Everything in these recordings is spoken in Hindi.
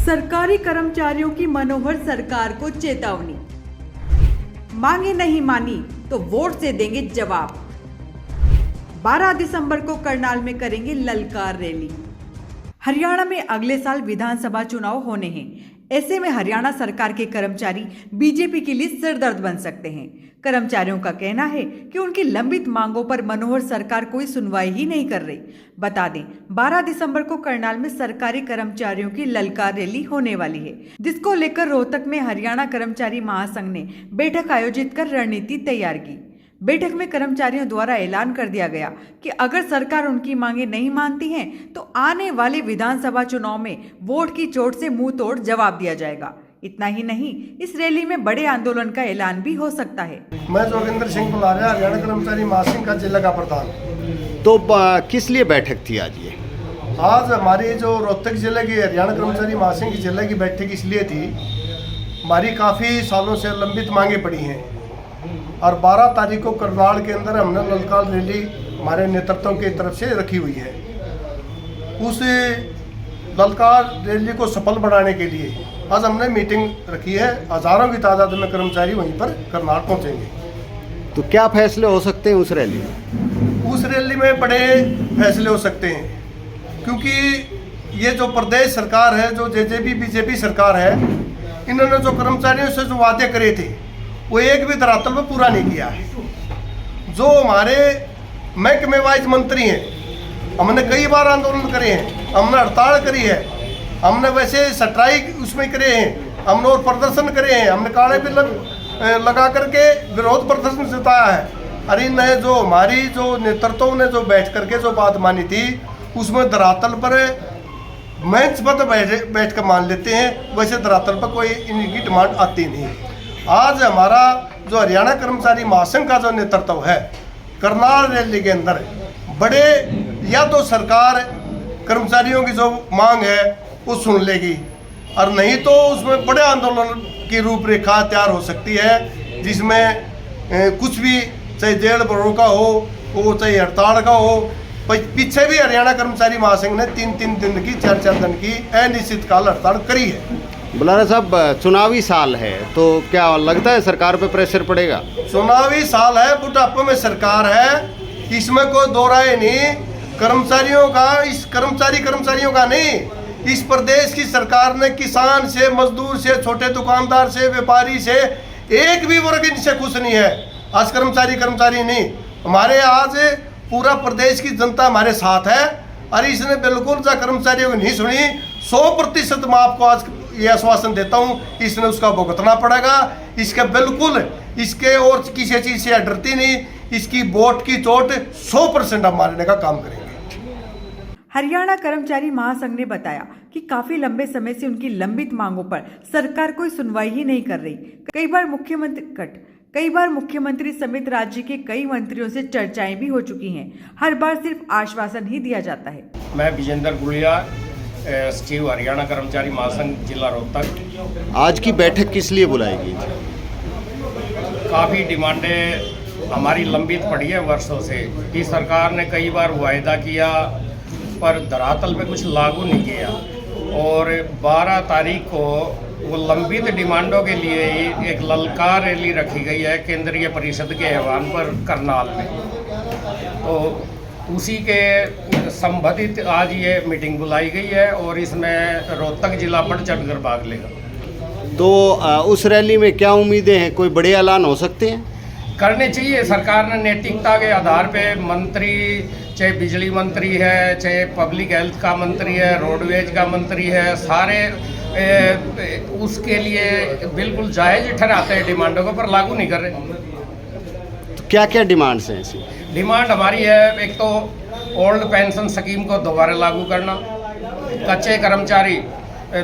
सरकारी कर्मचारियों की मनोहर सरकार को चेतावनी, मांगे नहीं मानी तो वोट से देंगे जवाब। 12 दिसंबर को करनाल में करेंगे ललकार रैली। हरियाणा में अगले साल विधानसभा चुनाव होने हैं। ऐसे में हरियाणा सरकार के कर्मचारी बीजेपी के लिए सिरदर्द बन सकते हैं। कर्मचारियों का कहना है कि उनकी लंबित मांगों पर मनोहर सरकार कोई सुनवाई ही नहीं कर रही। बता दें, 12 दिसंबर को करनाल में सरकारी कर्मचारियों की ललकार रैली होने वाली है, जिसको लेकर रोहतक में हरियाणा कर्मचारी महासंघ ने बैठक आयोजित कर रणनीति तैयार की। बैठक में कर्मचारियों द्वारा ऐलान कर दिया गया कि अगर सरकार उनकी मांगे नहीं मानती है तो आने वाले विधानसभा चुनाव में वोट की चोट से मुंह तोड़ जवाब दिया जाएगा। इतना ही नहीं, इस रैली में बड़े आंदोलन का ऐलान भी हो सकता है। मैं जोगिंदर सिंह बुलारिया, हरियाणा कर्मचारी महासंघ का जिला का प्रधान। तो किस लिए बैठक थी आज ये? आज हमारी जो रोहतक जिले की हरियाणा कर्मचारी महासंघ की जिले की बैठक इसलिए थी, हमारी काफ़ी सालों से लंबित मांगे पड़ी हैं और 12 तारीख को करनाल के अंदर हमने ललकार रैली हमारे नेतृत्व की तरफ से रखी हुई है। उस ललकार रैली को सफल बनाने के लिए आज हमने मीटिंग रखी है। हज़ारों की तादाद में कर्मचारी वहीं पर करनाल पहुंचेंगे। तो क्या फैसले हो सकते हैं उस रैली में? उस रैली में बड़े फैसले हो सकते हैं, क्योंकि ये जो प्रदेश सरकार है, जो जेजेपी बीजेपी सरकार है, इन्होंने जो कर्मचारियों से जो वादे करे थे वो एक भी धरातल पर पूरा नहीं किया है। जो हमारे महकमे वाइज मंत्री हैं, हमने कई बार आंदोलन करे हैं, हमने हड़ताल करी है, हमने वैसे स्ट्राइक उसमें करे हैं, हमने और प्रदर्शन करे हैं, हमने काले बिल लगा करके विरोध प्रदर्शन जताया है। अरे इन्हें जो हमारी जो नेतृत्व ने जो बैठ करके जो बात मानी थी, उसमें धरातल पर मंच पर बैठ कर मान लेते हैं, वैसे धरातल पर कोई इनकी डिमांड आती नहीं। आज हमारा जो हरियाणा कर्मचारी महासंघ का जो नेतृत्व है, करनाल रैली के अंदर बड़े या तो सरकार कर्मचारियों की जो मांग है वो सुन लेगी, और नहीं तो उसमें बड़े आंदोलन की रूपरेखा तैयार हो सकती है, जिसमें कुछ भी, चाहे जेल भरो का हो, वो चाहे हड़ताल का हो। पीछे भी हरियाणा कर्मचारी महासंघ ने 3-3 दिन की, 4-4 दिन की अनिश्चितकाल हड़ताल करी है। बुलारा साहब, चुनावी साल है तो क्या लगता है सरकार पे प्रेशर पड़ेगा? चुनावी साल है, बुढ़ापे में सरकार है, इसमें कोई दो राय नहीं। कर्मचारियों का, इस कर्मचारियों का नहीं, इस प्रदेश की सरकार ने किसान से, मजदूर से, छोटे दुकानदार से, व्यापारी से, एक भी वर्ग इनसे खुश नहीं है। आज कर्मचारी नहीं, हमारे आज पूरा प्रदेश की जनता हमारे साथ है, और इसने बिल्कुल जो कर्मचारियों की नहीं सुनी। 100% मैं आपको आज ये आश्वासन देता हूँ, इसने उसका भुगतना पड़ेगा। इसके बिल्कुल, इसके और किसी चीज़ से डरती नहीं, इसकी वोट की चोट 100% हम मारने का काम करेंगे। हरियाणा कर्मचारी महासंघ ने बताया कि काफी लंबे समय से उनकी लंबित मांगों पर सरकार कोई सुनवाई ही नहीं कर रही। कई बार मुख्यमंत्री समेत राज्य के कई मंत्रियों से चर्चाएं भी हो चुकी हैं। हर बार सिर्फ आश्वासन ही दिया जाता है। मैं विजेंद्र गुड़िया, सचिव हरियाणा कर्मचारी महासंघ जिला रोहतक। आज की बैठक किस लिए बुलाई गई थी? काफ़ी डिमांडें हमारी लंबित पड़ी है वर्षों से, कि सरकार ने कई बार वायदा किया पर धरातल पे कुछ लागू नहीं किया, और 12 तारीख को वो लंबित डिमांडों के लिए एक ललकार रैली रखी गई है केंद्रीय परिषद के आह्वान पर करनाल में। तो उसी के संबंधित आज ये मीटिंग बुलाई गई है, और इसमें रोहतक जिला बढ़ चढ़कर भाग लेगा। तो उस रैली में क्या उम्मीदें हैं? कोई बड़े ऐलान हो सकते हैं? करने चाहिए। सरकार ने नैतिकता के आधार पे मंत्री, चाहे बिजली मंत्री है, चाहे पब्लिक हेल्थ का मंत्री है, रोडवेज का मंत्री है, सारे उसके लिए बिल्कुल जायज़ ठहराते हैं डिमांडों को, पर लागू नहीं कर रहे। तो क्या क्या डिमांड्स हैं ऐसी? डिमांड हमारी है, एक तो ओल्ड पेंशन स्कीम को दोबारा लागू करना। कच्चे कर्मचारी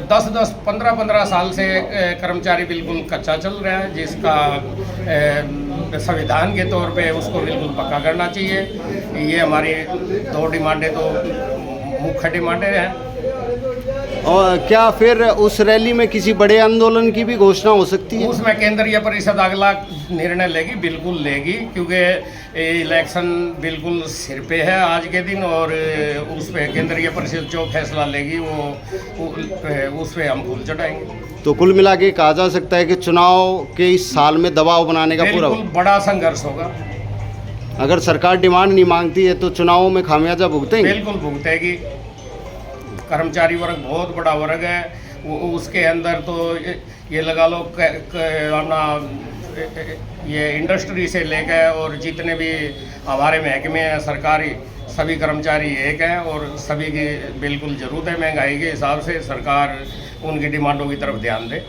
10-10, 15-15 साल से कर्मचारी बिल्कुल कच्चा चल रहा है, जिसका संविधान के तौर पे उसको बिल्कुल पक्का करना चाहिए। ये हमारी 2 डिमांडें तो मुख्य डिमांडें हैं। और क्या फिर उस रैली में किसी बड़े आंदोलन की भी घोषणा हो सकती है? उसमें केंद्रीय परिषद अगला निर्णय लेगी, बिल्कुल लेगी, क्योंकि इलेक्शन बिल्कुल सिर पे है आज के दिन, और उस पर केंद्रीय परिषद जो फैसला लेगी वो उस पर हम फूल चढ़ाएंगे। तो कुल मिला के कहा जा सकता है कि चुनाव के इस साल में दबाव बनाने का पूरा बिल्कुल बड़ा संघर्ष होगा। अगर सरकार डिमांड नहीं मांगती है तो चुनावों में खामियाजा भुगतेंगे? बिल्कुल भुगतेगी। कर्मचारी वर्ग बहुत बड़ा वर्ग है, उसके अंदर तो ये लगा लो अपना ये इंडस्ट्री से लेकर और जितने भी हमारे महकमे हैं सरकारी, सभी कर्मचारी एक हैं और सभी की बिल्कुल ज़रूरत है। महंगाई के हिसाब से सरकार उनकी डिमांडों की तरफ ध्यान दे।